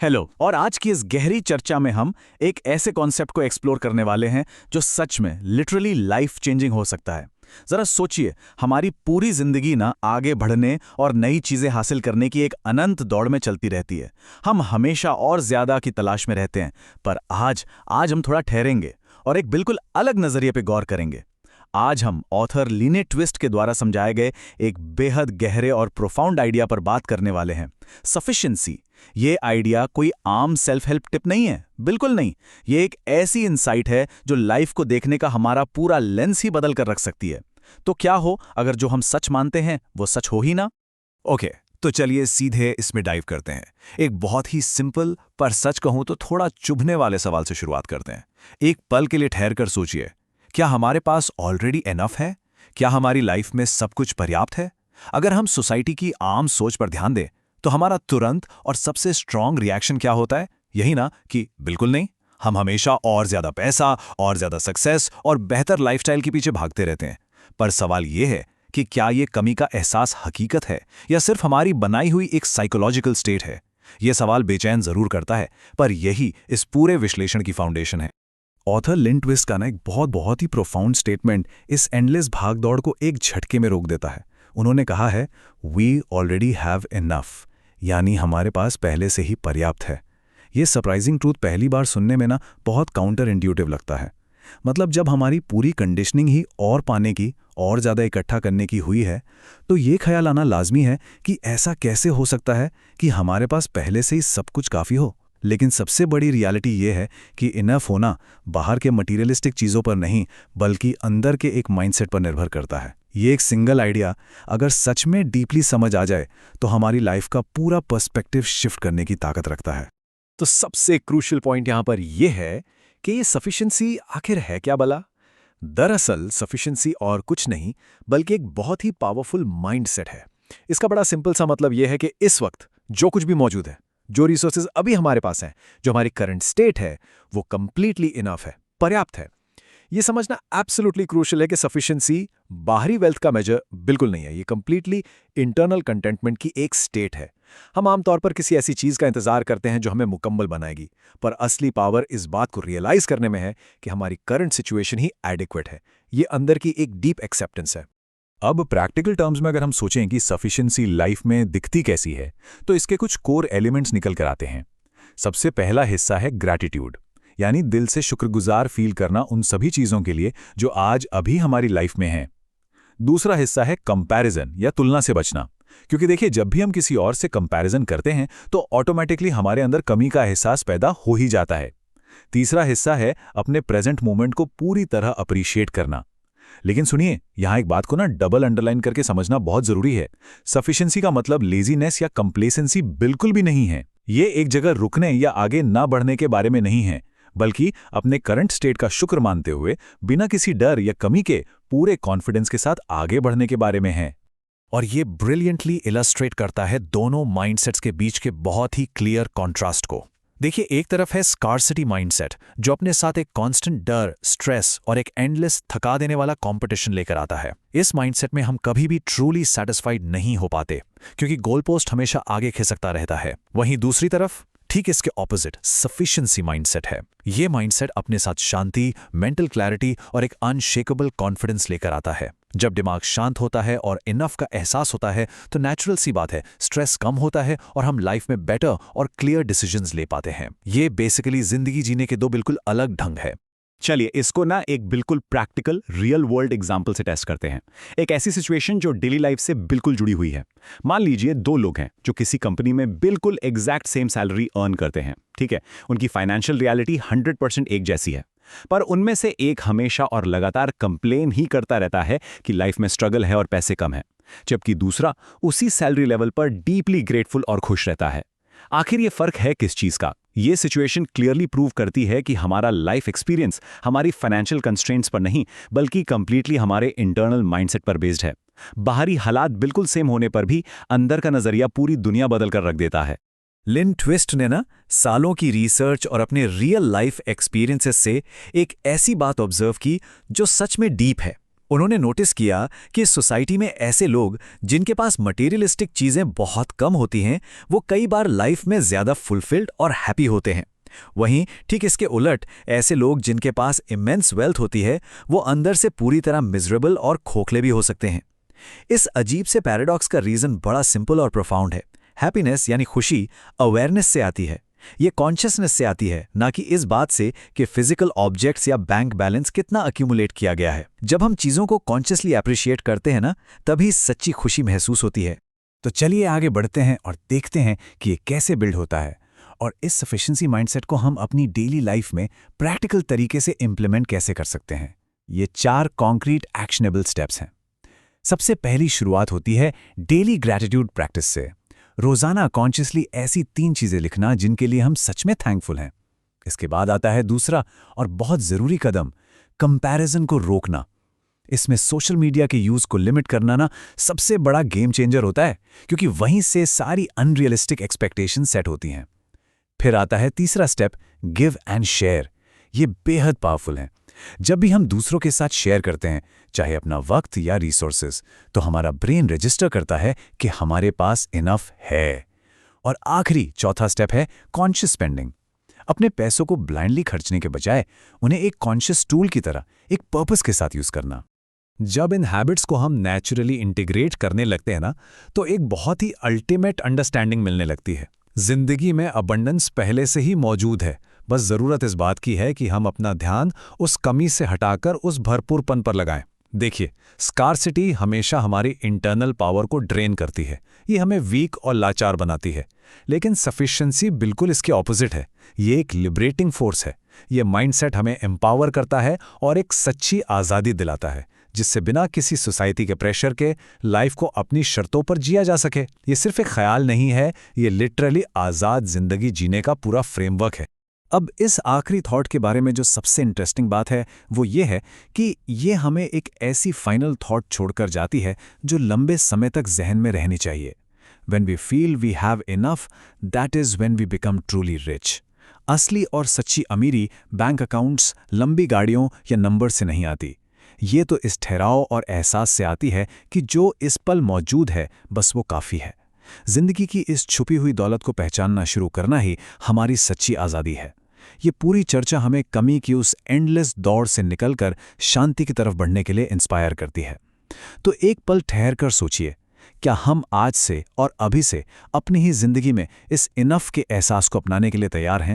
Hello. और आज की इस गहरी चर्चा में हम एक ऐसे कॉन्सेप्ट को एक्सप्लोर करने वाले हैं जो सच में लिटरली लाइफ चेंजिंग हो सकता है। जरा सोचिए, हमारी पूरी जिंदगी ना आगे बढ़ने और नई चीजें हासिल करने की एक अनंत दौड़ में चलती रहती है। हम हमेशा और ज्यादा की तलाश में रहते हैं। पर आज आज हम थोड़ा ठहरेंगे और एक बिल्कुल अलग नजरिए पे गौर करेंगे। आज हम ऑथर लीने ट्विस्ट के द्वारा समझाए गए एक बेहद गहरे और प्रोफाउंड आइडिया पर बात करने वाले हैं, सफिशिएंसी। ये आइडिया कोई आम सेल्फ हेल्प टिप नहीं है, बिल्कुल नहीं। ये एक ऐसी इंसाइट है जो लाइफ को देखने का हमारा पूरा लेंस ही बदल कर रख सकती है। तो क्या हो अगर जो हम सच मानते हैं वो सच हो ही ना। ओके, तो चलिए सीधे इसमें डाइव करते हैं। एक बहुत ही सिंपल पर सच कहूं तो थोड़ा चुभने वाले सवाल से शुरुआत करते हैं। एक पल के लिए ठहर कर सोचिए, क्या हमारे पास ऑलरेडी एनफ है? क्या हमारी लाइफ में सब कुछ पर्याप्त है? अगर हम सोसाइटी की आम सोच पर ध्यान दें तो हमारा तुरंत और सबसे स्ट्रांग रिएक्शन क्या होता है? यही ना कि बिल्कुल नहीं। हम हमेशा और ज्यादा पैसा, और ज्यादा सक्सेस और बेहतर लाइफस्टाइल के पीछे भागते रहते हैं। पर सवाल यह है कि क्या यह कमी का एहसास हकीकत है या सिर्फ हमारी बनाई हुई एक साइकोलॉजिकल स्टेट है? यह सवाल बेचैन जरूर करता है, पर यही इस पूरे विश्लेषण की फाउंडेशन है। ऑथर लिन ट्विस्ट का ना एक बहुत ही प्रोफाउंड स्टेटमेंट इस एंडलेस भागदौड़ को एक झटके में रोक देता है। उन्होंने कहा है, वी ऑलरेडी हैव इनफ, यानी हमारे पास पहले से ही पर्याप्त है। ये सरप्राइजिंग ट्रूथ पहली बार सुनने में ना बहुत काउंटर इंट्यूटिव लगता है। मतलब जब हमारी पूरी कंडीशनिंग ही और पाने की, और ज़्यादा इकट्ठा करने की हुई है, तो ये ख्याल आना लाजमी है कि ऐसा कैसे हो सकता है कि हमारे पास पहले से ही सब कुछ काफ़ी हो। लेकिन सबसे बड़ी रियलिटी ये है कि इनफ होना बाहर के मटीरियलिस्टिक चीज़ों पर नहीं, बल्कि अंदर के एक माइंडसेट पर निर्भर करता है। ये एक सिंगल आइडिया अगर सच में डीपली समझ आ जाए तो हमारी लाइफ का पूरा पर्सपेक्टिव शिफ्ट करने की ताकत रखता है। तो सबसे क्रूशियल पॉइंट यहां पर यह है कि ये सफिशिएंसी आखिर है क्या भला? दरअसल सफिशिएंसी और कुछ नहीं बल्कि एक बहुत ही पावरफुल माइंडसेट है। इसका बड़ा सिंपल सा मतलब यह है कि इस वक्त जो कुछ भी मौजूद है, जो रिसोर्सेज अभी हमारे पास हैं, जो हमारी करंट स्टेट है, वो कंप्लीटली इनफ है, पर्याप्त है। ये समझना एब्सोल्युटली क्रूशियल है कि सफिशिएंसी बाहरी वेल्थ का मेजर बिल्कुल नहीं है। ये कंप्लीटली इंटरनल कंटेंटमेंट की एक स्टेट है। हम आमतौर पर किसी ऐसी चीज का इंतजार करते हैं जो हमें मुकम्मल बनाएगी, पर असली पावर इस बात को रियलाइज करने में है कि हमारी करंट सिचुएशन ही एडिक्वेट है। ये अंदर की एक डीप एक्सेप्टेंस है। अब प्रैक्टिकल टर्म्स में अगर हम सोचें कि सफिशिएंसी लाइफ में दिखती कैसी है, तो इसके कुछ कोर एलिमेंट्स निकल कर आते हैं। सबसे पहला हिस्सा है ग्रैटिट्यूड, यानी दिल से शुक्रगुजार फील करना उन सभी चीज़ों के लिए जो आज अभी हमारी लाइफ में हैं। दूसरा हिस्सा है कंपैरिजन या तुलना से बचना, क्योंकि देखिए जब भी हम किसी और से कंपैरिजन करते हैं तो ऑटोमेटिकली हमारे अंदर कमी का एहसास पैदा हो ही जाता है। तीसरा हिस्सा है अपने प्रेजेंट मोमेंट को पूरी तरह अप्रिशिएट करना। लेकिन सुनिए, यहां एक बात को ना डबल अंडरलाइन करके समझना बहुत जरूरी है। सफिशिएंसी का मतलब लेजीनेस या कंप्लेसेंसी बिल्कुल भी नहीं है। ये एक जगह रुकने या आगे ना बढ़ने के बारे में नहीं है, बल्कि अपने करंट स्टेट का शुक्र मानते हुए बिना किसी डर या कमी के पूरे कॉन्फिडेंस के साथ आगे बढ़ने के बारे में है। और ये ब्रिलियंटली इलस्ट्रेट करता है दोनों माइंडसेट्स के बीच के बहुत ही क्लियर कॉन्ट्रास्ट को। देखिए, एक तरफ है स्कार्सिटी माइंडसेट जो अपने साथ एक कांस्टेंट डर, स्ट्रेस और एक एंडलेस थका देने वाला कंपटीशन लेकर आता है। इस माइंडसेट में हम कभी भी ट्रूली सैटिस्फाइड नहीं हो पाते, क्योंकि गोल पोस्ट हमेशा आगे खिसकता रहता है। वहीं दूसरी तरफ ठीक इसके ऑपोजिट सफिशिएंसी माइंडसेट है। ये माइंडसेट अपने साथ शांति, मेंटल क्लैरिटी और एक अनशेकेबल कॉन्फिडेंस लेकर आता है। जब दिमाग शांत होता है और इनफ का एहसास होता है तो नेचुरल सी बात है, स्ट्रेस कम होता है और हम लाइफ में बेटर और क्लियर डिसीजंस ले पाते हैं। ये बेसिकली जिंदगी जीने के दो बिल्कुल अलग ढंग है। चलिए इसको ना एक बिल्कुल प्रैक्टिकल रियल वर्ल्ड एग्जाम्पल से टेस्ट करते हैं। एक ऐसी सिचुएशन जो डेली लाइफ से बिल्कुल जुड़ी हुई है। मान लीजिए दो लोग हैं जो किसी कंपनी में बिल्कुल एग्जैक्ट सेम सैलरी अर्न करते हैं। ठीक है, उनकी फाइनेंशियल रियलिटी 100% एक जैसी है, पर उनमें से एक हमेशा और लगातार कंप्लेन ही करता रहता है कि लाइफ में स्ट्रगल है और पैसे कम है, जबकि दूसरा उसी सैलरी लेवल पर डीपली ग्रेटफुल और खुश रहता है। आखिर ये फर्क है किस चीज का? ये सिचुएशन क्लियरली प्रूव करती है कि हमारा लाइफ एक्सपीरियंस हमारी फाइनेंशियल कंस्ट्रेंट्स पर नहीं, बल्कि कंप्लीटली हमारे इंटरनल माइंडसेट पर बेस्ड है। बाहरी हालात बिल्कुल सेम होने पर भी अंदर का नजरिया पूरी दुनिया बदल कर रख देता है। लिन ट्विस्ट ने ना सालों की रिसर्च और अपने रियल लाइफ एक्सपीरियंसेस से एक ऐसी बात ऑब्जर्व की जो सच में डीप है, उन्होंने नोटिस किया कि इस सोसाइटी में ऐसे लोग जिनके पास मटेरियलिस्टिक चीज़ें बहुत कम होती हैं, वो कई बार लाइफ में ज़्यादा फुलफिल्ड और हैप्पी होते हैं। वहीं ठीक इसके उलट ऐसे लोग जिनके पास इमेंस वेल्थ होती है, वो अंदर से पूरी तरह मिजरेबल और खोखले भी हो सकते हैं। इस अजीब से पैराडॉक्स का रीज़न बड़ा सिंपल और प्रोफाउंड है। हैप्पीनेस यानी खुशी अवेयरनेस से आती है, ये कॉन्शियसनेस से आती है, ना कि इस बात से कि फिजिकल ऑब्जेक्ट्स या बैंक बैलेंस कितना अक्यूमुलेट किया गया है। जब हम चीज़ों को कॉन्शियसली अप्रिशिएट करते हैं ना, तभी सच्ची खुशी महसूस होती है। तो चलिए आगे बढ़ते हैं और देखते हैं कि ये कैसे बिल्ड होता है और इस सफिशिएंसी माइंडसेट को हम अपनी डेली लाइफ में प्रैक्टिकल तरीके से इंप्लीमेंट कैसे कर सकते हैं। ये 4 कॉन्क्रीट एक्शनेबल स्टेप्स हैं। सबसे पहली शुरुआत होती है डेली ग्रैटिट्यूड प्रैक्टिस से। रोजाना कॉन्शियसली ऐसी 3 चीजें लिखना जिनके लिए हम सच में थैंकफुल हैं। इसके बाद आता है दूसरा और बहुत जरूरी कदम, कंपैरिजन को रोकना। इसमें सोशल मीडिया के यूज को लिमिट करना ना सबसे बड़ा गेम चेंजर होता है, क्योंकि वहीं से सारी अनरियलिस्टिक एक्सपेक्टेशन सेट होती हैं। फिर आता है तीसरा स्टेप, गिव एंड शेयर। ये बेहद पावरफुल है। जब भी हम दूसरों के साथ शेयर करते हैं, चाहे अपना वक्त या रिसोर्सेज, तो हमारा ब्रेन रजिस्टर करता है कि हमारे पास इनफ है। और आखिरी चौथा स्टेप है कॉन्शियस स्पेंडिंग। अपने पैसों को ब्लाइंडली खर्चने के बजाय उन्हें एक कॉन्शियस टूल की तरह एक पर्पस के साथ यूज करना। जब इन हैबिट्स को हम नेचुरली इंटीग्रेट करने लगते हैं ना, तो एक बहुत ही अल्टीमेट अंडरस्टैंडिंग मिलने लगती है। जिंदगी में अबंडेंस पहले से ही मौजूद है, बस जरूरत इस बात की है कि हम अपना ध्यान उस कमी से हटाकर उस भरपूरपन पर लगाएं। देखिए, स्कार्सिटी हमेशा हमारी इंटरनल पावर को ड्रेन करती है, ये हमें वीक और लाचार बनाती है। लेकिन सफिशिएंसी बिल्कुल इसके ऑपोजिट है। ये एक लिबरेटिंग फोर्स है। ये माइंडसेट हमें एम्पावर करता है और एक सच्ची आज़ादी दिलाता है, जिससे बिना किसी सोसाइटी के प्रेशर के लाइफ को अपनी शर्तों पर जिया जा सके। ये सिर्फ एक ख्याल नहीं है, ये लिटरली आज़ाद जिंदगी जीने का पूरा फ्रेमवर्क है। अब इस आखिरी थॉट के बारे में जो सबसे इंटरेस्टिंग बात है वो ये है कि ये हमें एक ऐसी फाइनल थॉट छोड़कर जाती है जो लंबे समय तक जहन में रहनी चाहिए। When we feel we have enough, that is when we become truly rich. असली और सच्ची अमीरी बैंक अकाउंट्स, लंबी गाड़ियों या नंबर से नहीं आती। ये तो इस ठहराव और एहसास से आती है कि जो इस पल मौजूद है बस वो काफ़ी है। जिंदगी की इस छुपी हुई दौलत को पहचानना शुरू करना ही हमारी सच्ची आज़ादी है। ये पूरी चर्चा हमें कमी की उस एंडलेस दौड़ से निकलकर शांति की तरफ बढ़ने के लिए इंस्पायर करती है। तो एक पल ठहर कर सोचिए, क्या हम आज से और अभी से अपनी ही जिंदगी में इस इनफ के एहसास को अपनाने के लिए तैयार हैं?